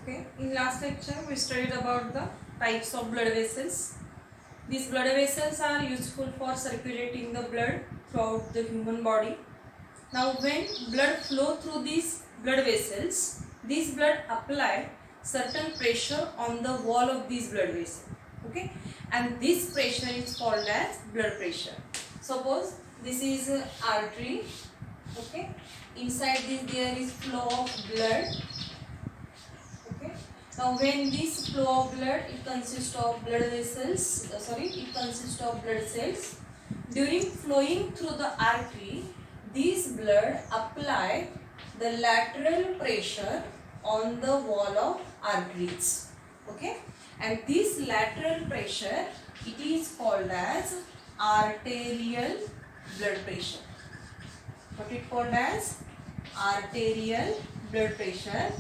Okay, in last lecture we studied about the types of blood vessels. These blood vessels are useful for circulating the blood throughout the human body. Now when blood flow through these blood vessels, this blood apply certain pressure on the wall of these blood vessels. Okay, and this pressure is called as blood pressure. Suppose this is a artery. Okay, inside this there is flow of blood. Okay. Now when this flow of blood, it consists of blood vessels, it consists of blood cells. During flowing through the artery, this blood apply the lateral pressure on the wall of arteries. Okay. And this lateral pressure, it is called as arterial blood pressure. What it called as? Arterial blood pressure.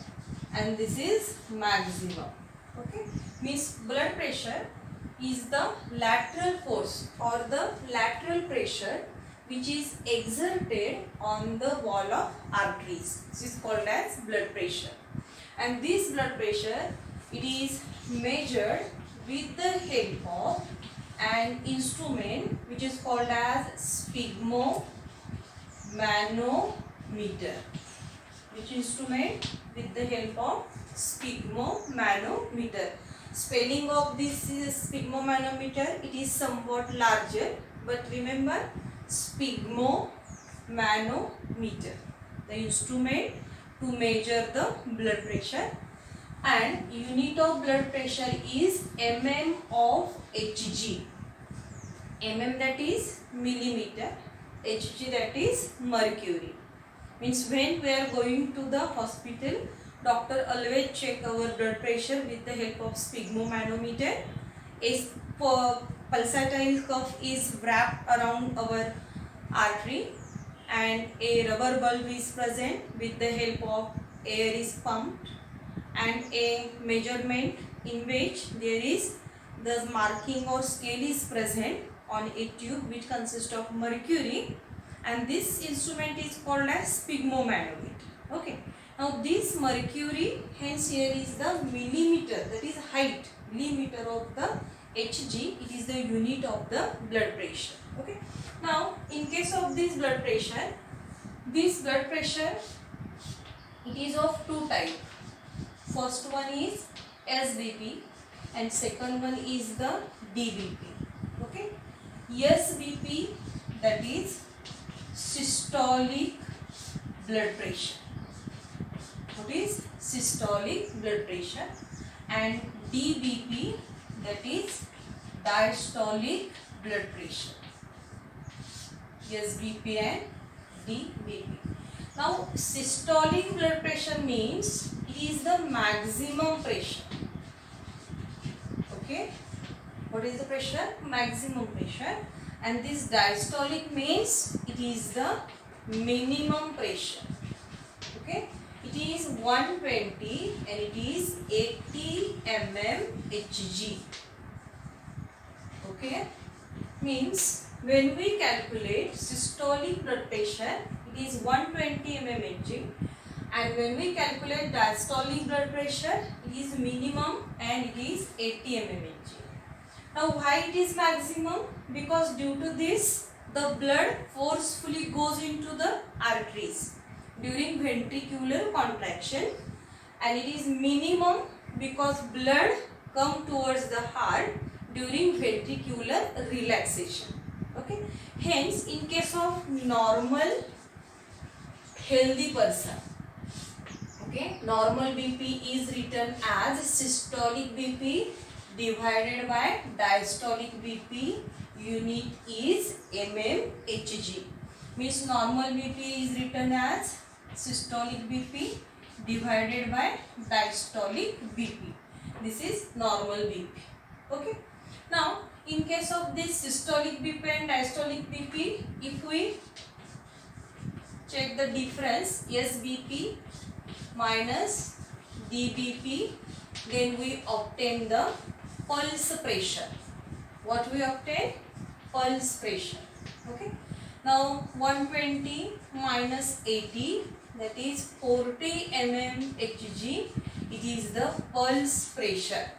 And this is maximum. Okay, means blood pressure is the lateral force or the lateral pressure which is exerted on the wall of arteries. This is called as blood pressure. And this blood pressure, it is measured with the help of an instrument which is called as sphygmomanometer. Which instrument? With the help of sphygmomanometer. Spelling of this is sphygmomanometer. It is somewhat larger, but remember sphygmomanometer, the instrument to measure the blood pressure, and unit of blood pressure is mm of Hg. Mm, that is millimeter, Hg, that is mercury. Means when we are going to the hospital, doctor always check our blood pressure with the help of sphygmomanometer. A pulsatile cuff is wrapped around our artery and a rubber bulb is present. With the help of air is pumped and a measurement in which there is the marking or scale is present on a tube which consists of mercury. And this instrument is called as sphygmomanometer. Okay. Now this mercury, hence here is the millimeter, that is height, millimeter of the Hg. It is the unit of the blood pressure. Okay. Now in case of this blood pressure, it is of two types. First one is SBP and second one is the DBP. Okay. SBP, that is systolic blood pressure. What is systolic blood pressure? And DBP, that is diastolic blood pressure. SBP and DBP. Now systolic blood pressure means it is the maximum pressure. Okay, what is the pressure? Maximum pressure. And this diastolic means it is the minimum pressure. Okay, it is 120 and it is 80 mm Hg. Okay, means when we calculate systolic blood pressure, it is 120 mm Hg, and when we calculate diastolic blood pressure, it is minimum and it is 80 mm Hg. Now why it is maximum? Because due to this, the blood forcefully goes into the arteries during ventricular contraction, and it is minimum because blood come towards the heart during ventricular relaxation. Okay. Hence, in case of normal healthy person, okay, normal BP is written as systolic BP divided by diastolic BP, unit is mmHg. Means normal BP is written as systolic BP divided by diastolic BP. This is normal BP. Okay. Now in case of this systolic BP and diastolic BP, if we check the difference, SBP minus DBP, then we obtain the pulse pressure. What we obtain? Pulse pressure. Okay. Now 120 minus 80, that is 40 mm Hg, it is the pulse pressure.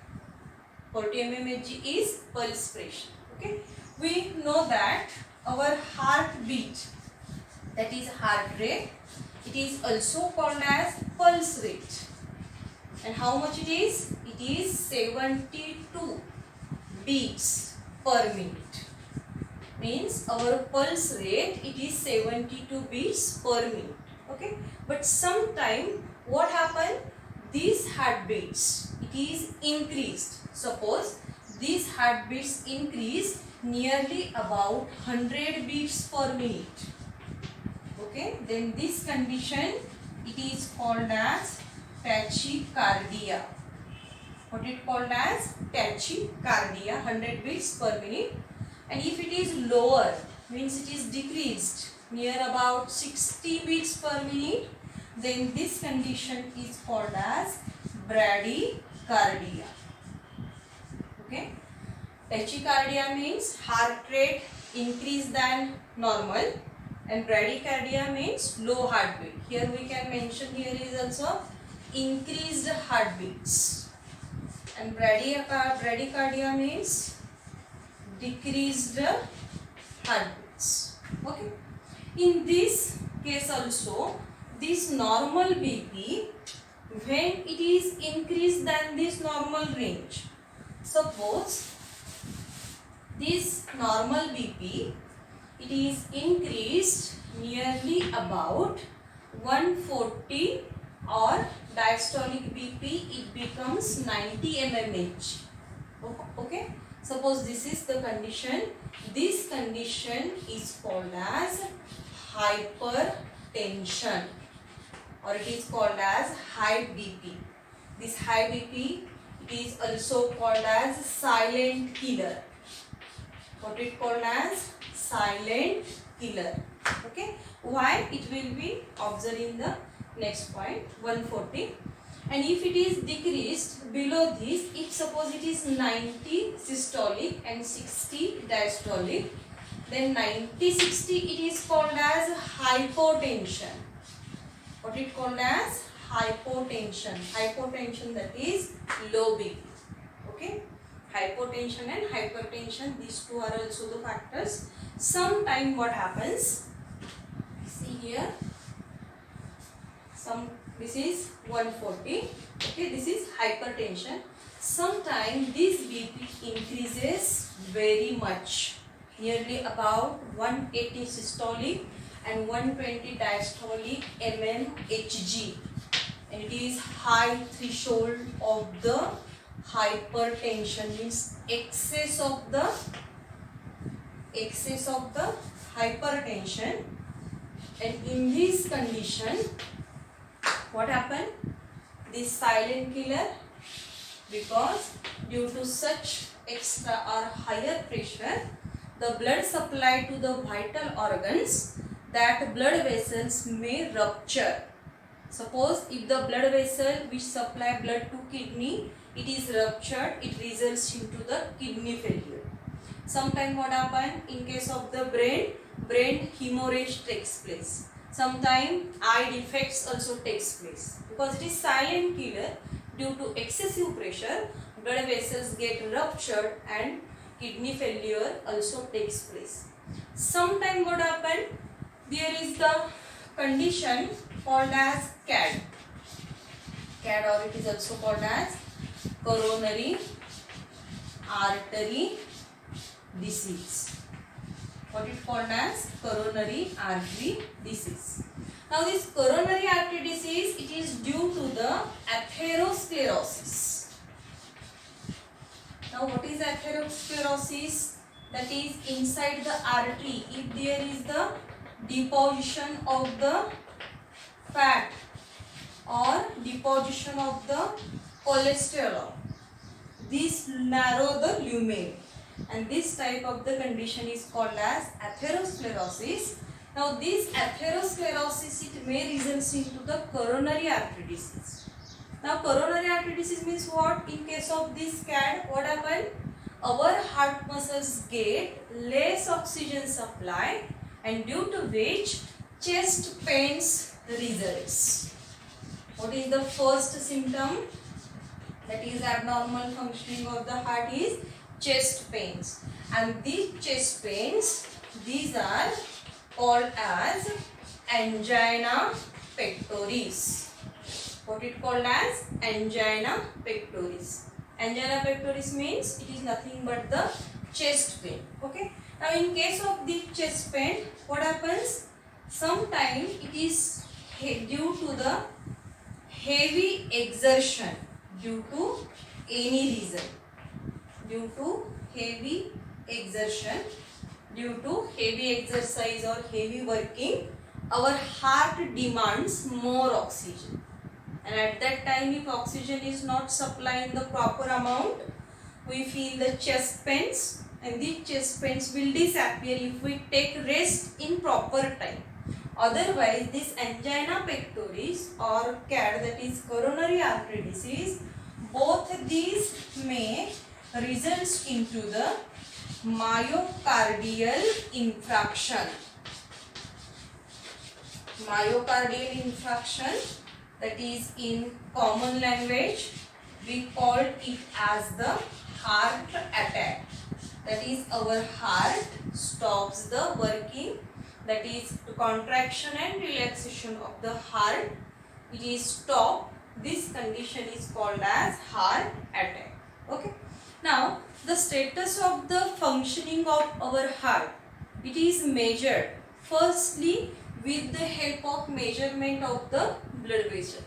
40 mmHg is pulse pressure. Okay, we know that our heartbeat, that is heart rate, it is also called as pulse rate. And how much it is? It is 72 beats per minute. Means our pulse rate, it is 72 beats per minute. Okay, but sometime what happen? These heartbeats, it is increased. Suppose these heartbeats increase nearly about 100 beats per minute. Okay, then this condition, it is called as tachycardia. What it called as? Tachycardia, 100 beats per minute. And if it is lower, means it is decreased near about 60 beats per minute, then this condition is called as bradycardia. Okay, tachycardia means heart rate increase than normal, and bradycardia means low heartbeat. Here we can mention, here is also increased heartbeats, and bradycardia means decreased heartbeats. Okay, in this case also, this normal BP, when it is increased than this normal range, suppose this normal BP, it is increased nearly about 140, or diastolic BP, it becomes 90 mmHg. Okay, suppose this is the condition. This condition is called as hypertension, or it is called as high BP. This high BP, it is also called as silent killer. What it called as? Silent killer. Okay, why? It will be observed in the next point, 140. And if it is decreased below this, if suppose it is 90 systolic and 60 diastolic, then 90-60, it is called as hypotension. What it called as? Hypotension. Hypotension, that is low BP. Okay, hypotension and hypertension, these two are also the factors. Sometime what happens? See here. This is 140. Okay, this is hypertension. Sometimes this BP increases very much, nearly about 180 systolic and 120 diastolic mmHg, and it is high threshold of the hypertension, means excess of the hypertension. And in this condition, what happened? This silent killer, because due to such extra or higher pressure, the blood supply to the vital organs, that blood vessels may rupture. Suppose if the blood vessel which supply blood to kidney, it is ruptured, it results into the kidney failure. Sometimes what happen? In case of the brain hemorrhage takes place. Sometimes eye defects also takes place, because it is silent killer. Due to excessive pressure, blood vessels get ruptured and kidney failure also takes place. Sometimes what happen? There is the condition called as CAD, or it is also called as coronary artery disease. What is called as coronary artery disease. Now this coronary artery disease, it is due to the atherosclerosis. Now what is atherosclerosis? That is inside the artery, if there is the deposition of the fat or deposition of the cholesterol, this narrow the lumen, and this type of the condition is called as atherosclerosis. Now this atherosclerosis, it may result into the coronary artery disease. Now coronary artery disease means what? In case of this CAD, what happen? Our heart muscles get less oxygen supply, and due to which chest pains results. What is the first symptom? that is abnormal functioning of the heart is chest pains, and these chest pains, these are called as angina pectoris. What it called as angina pectoris. Angina pectoris means it is nothing but the chest pain. Okay. Now in case of the chest pain, what happens? Sometimes it is due to the heavy exertion, due to any reason, due to heavy exertion, due to heavy exercise or heavy working, our heart demands more oxygen, and at that time if oxygen is not supplied in the proper amount, we feel the chest pains, and these chest pains will disappear if we take rest in proper time. Otherwise, this angina pectoris or CAD, that is coronary artery disease, both these may result into the myocardial infarction. Myocardial infarction, that is in common language we call it as the heart attack. That is, our heart stops the working, that is contraction and relaxation of the heart, it is stopped. This condition is called as heart attack. Okay. Now the status of the functioning of our heart, it is measured firstly with the help of measurement of the blood pressure.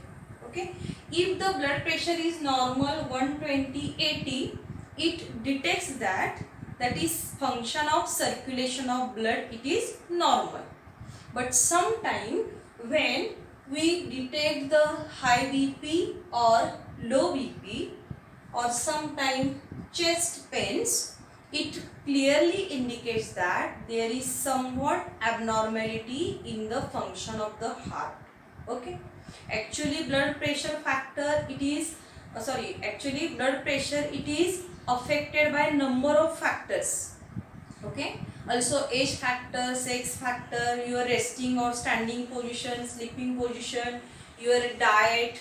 Okay. If the blood pressure is normal 120/80, it detects that is function of circulation of blood, it is normal. But sometime when we detect the high BP or low BP or sometime chest pains, it clearly indicates that there is somewhat abnormality in the function of the heart. Okay. Actually blood pressure factor, it is blood pressure, it is affected by number of factors. Okay. Also age factor, sex factor, your resting or standing position, sleeping position, your diet.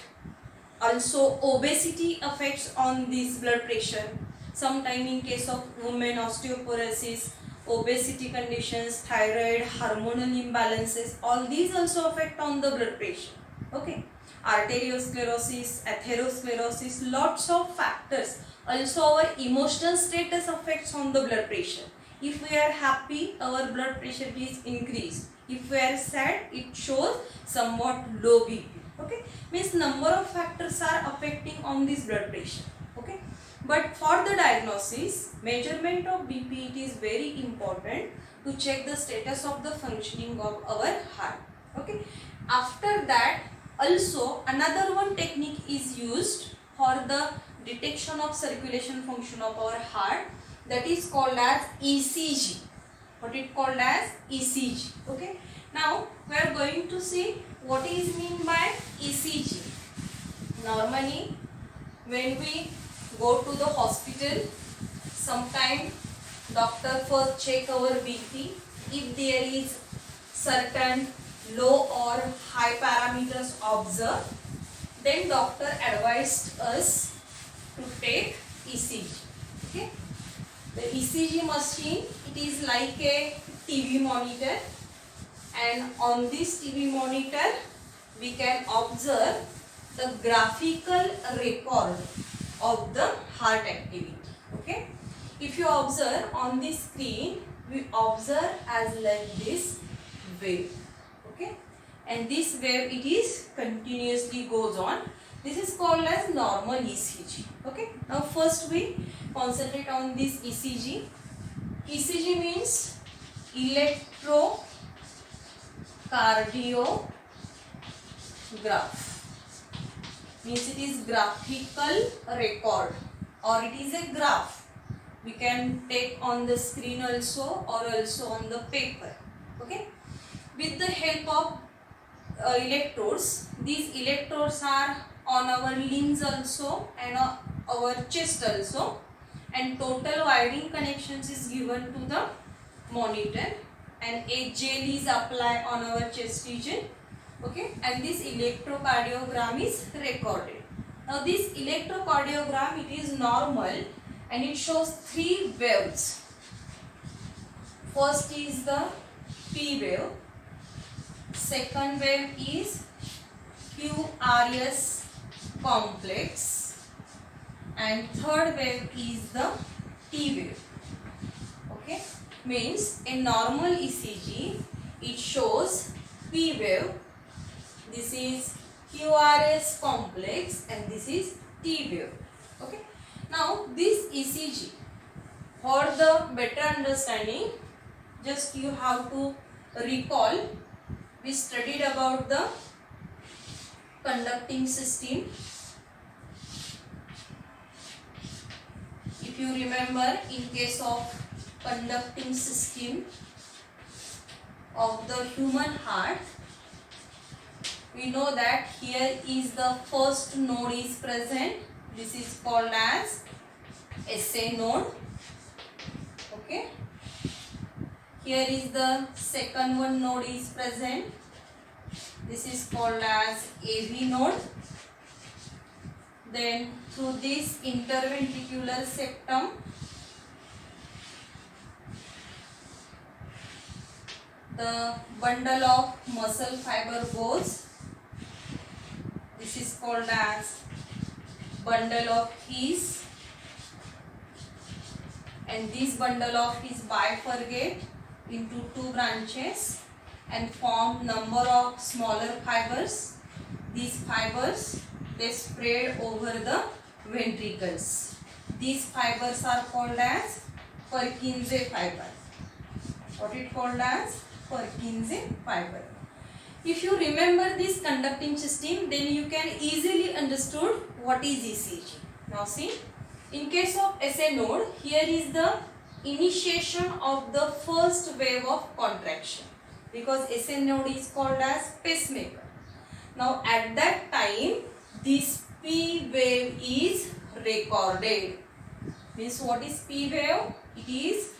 Also obesity affects on this blood pressure. Sometime in case of women, osteoporosis, obesity conditions, thyroid, hormonal imbalances, all these also affect on the blood pressure. Okay. Arteriosclerosis, atherosclerosis, lots of factors. Also our emotional status affects on the blood pressure. If we are happy, our blood pressure is increased. If we are sad, it shows somewhat low BP. Okay. Means number of factors are affecting on this blood pressure. Okay. But for the diagnosis, measurement of BP, it is very important to check the status of the functioning of our heart. Okay. After that, also another one technique is used for the detection of circulation function of our heart, that is called as ECG. What it called as ECG. Okay. Now we are going to see what is mean by ECG. Normally when we go to the hospital, sometime doctor first check our BP. If there is certain low or high parameters observed, then doctor advised us to take ECG. Okay. The ECG machine, it is like a TV monitor, and on this TV monitor we can observe the graphical record of the heart activity. Okay. If you observe on this screen, we observe as like this wave. Okay. And this wave, it is continuously goes on. This is called as normal ECG. Okay. Now first we concentrate on this ECG. ECG means electrocardiograph. Means it is graphical record, or it is a graph. We can take on the screen also, or also on the paper. Okay. With the help of electrodes, these electrodes are on our limbs also and our chest also, and total wiring connections is given to the monitor, and a gel is applied on our chest region. Okay. And this electrocardiogram is recorded. Now this electrocardiogram, it is normal and it shows three waves. First is the P wave, second wave is QRS complex, and third wave is the T wave. Okay, means in normal ECG it shows P wave, this is QRS complex, and this is T wave. Okay, now this ECG, for the better understanding, just you have to recall, we studied about the conducting system. If you remember, in case of conducting system of the human heart, we know that here is the first node is present, this is called as SA node. Okay, here is the second one node is present, this is called as AV node. Then through this interventricular septum, the bundle of muscle fiber goes, this is called as bundle of His, and this bundle of His bifurcate into two branches and form number of smaller fibers. These fibers, they spread over the ventricles. These fibers are called as Purkinje fiber. What it called as? Purkinje fiber. If you remember this conducting system, then you can easily understood what is ECG. Now see, in case of SA node, here is the initiation of the first wave of contraction, because SA node is called as pacemaker. Now at that time, this P wave is recorded. Means what is P wave? It is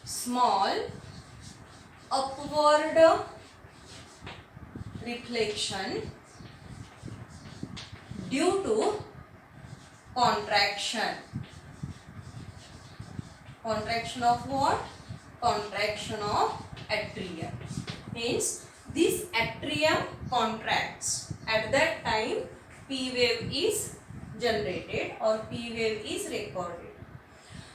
small upward reflection due to contraction. Contraction of what? Contraction of atrium. Means this atrium contracts. At that time, P wave is generated or P wave is recorded.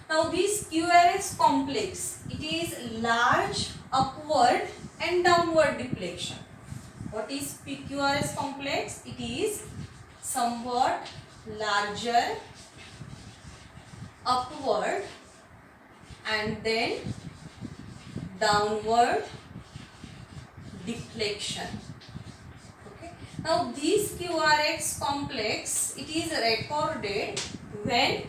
Now this QRS complex, it is large upward and downward deflection. What is QRS complex? It is somewhat larger upward and then downward deflection. Okay. Now this QRS complex, it is recorded when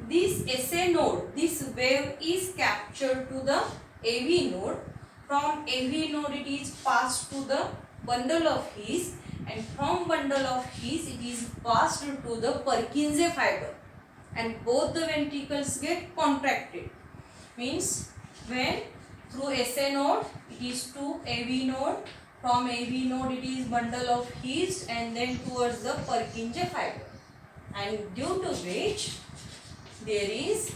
this SA node, this wave is captured to the AV node. From AV node it is passed to the bundle of His, and from bundle of His it is passed to the Purkinje fiber, and both the ventricles get contracted. Means when through SA node it is to AV node, from AV node it is bundle of His, and then towards the Purkinje fiber, and due to which there is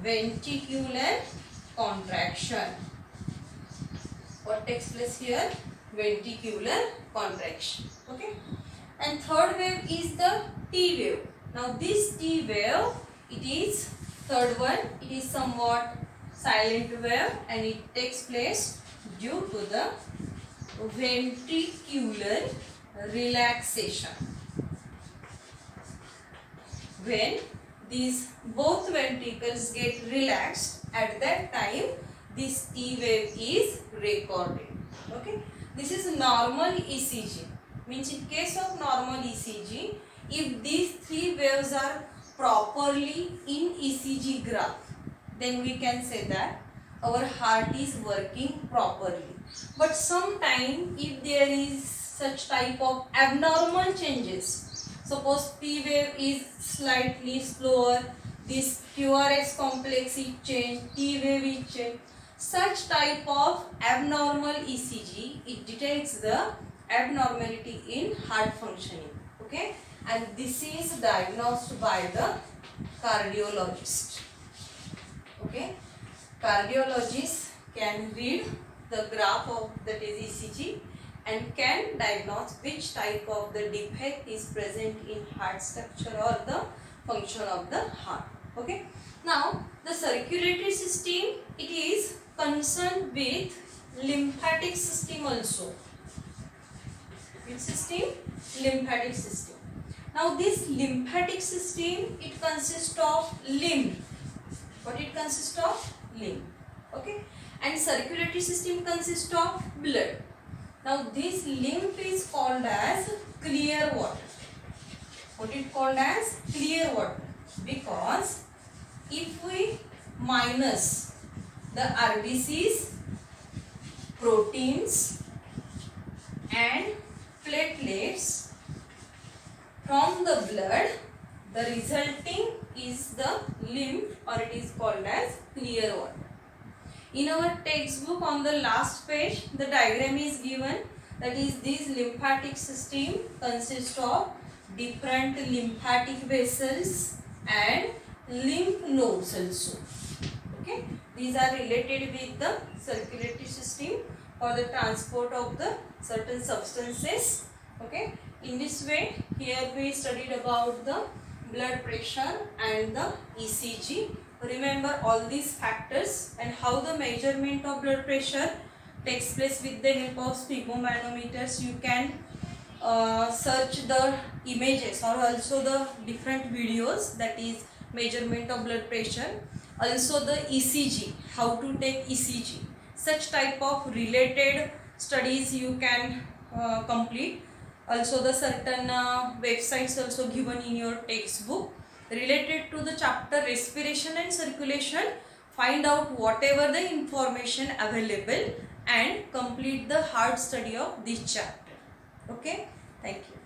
ventricular contraction. What takes place here? Ventricular contraction. Okay. And third wave is the T wave. Now this T wave, it is third one, it is somewhat silent wave and it takes place due to the ventricular relaxation. When these both ventricles get relaxed, at that time this T wave is recorded. Okay, this is normal ECG. Means in case of normal ECG, if these three waves are properly in ECG graph, then we can say that our heart is working properly. But sometime if there is such type of abnormal changes, suppose P wave is slightly slower, this QRS complex is changed, T wave is changed, such type of abnormal ECG, it detects the abnormality in heart functioning. Okay. Okay, and this is diagnosed by the cardiologist. Okay, cardiologist can read the graph of that is ECG and can diagnose which type of the defect is present in heart structure or the function of the heart. Okay, now the circulatory system, it is concerned with lymphatic system also. Which system? Lymphatic system. Now this lymphatic system, it consists of lymph. What it consists of? Lymph. Okay, and circulatory system consists of blood. Now this lymph is called as clear water. What it called as? Clear water, because if we minus the RBCs, proteins and platelets from the blood, the resulting is the lymph, or it is called as clear water. In our textbook on the last page, the diagram is given, that is this lymphatic system consists of different lymphatic vessels and lymph nodes also. Okay, these are related with the circulatory system for the transport of the certain substances. Okay, in this way, here we studied about the blood pressure and the ECG. Remember all these factors and how the measurement of blood pressure takes place with the help of sphygmomanometers. You can search the images or also the different videos, that is measurement of blood pressure, also the ECG, how to take ECG. Such type of related studies you can complete. Also the certain websites also given in your textbook related to the chapter respiration and circulation. Find out whatever the information available and complete the hard study of this chapter. Okay, thank you.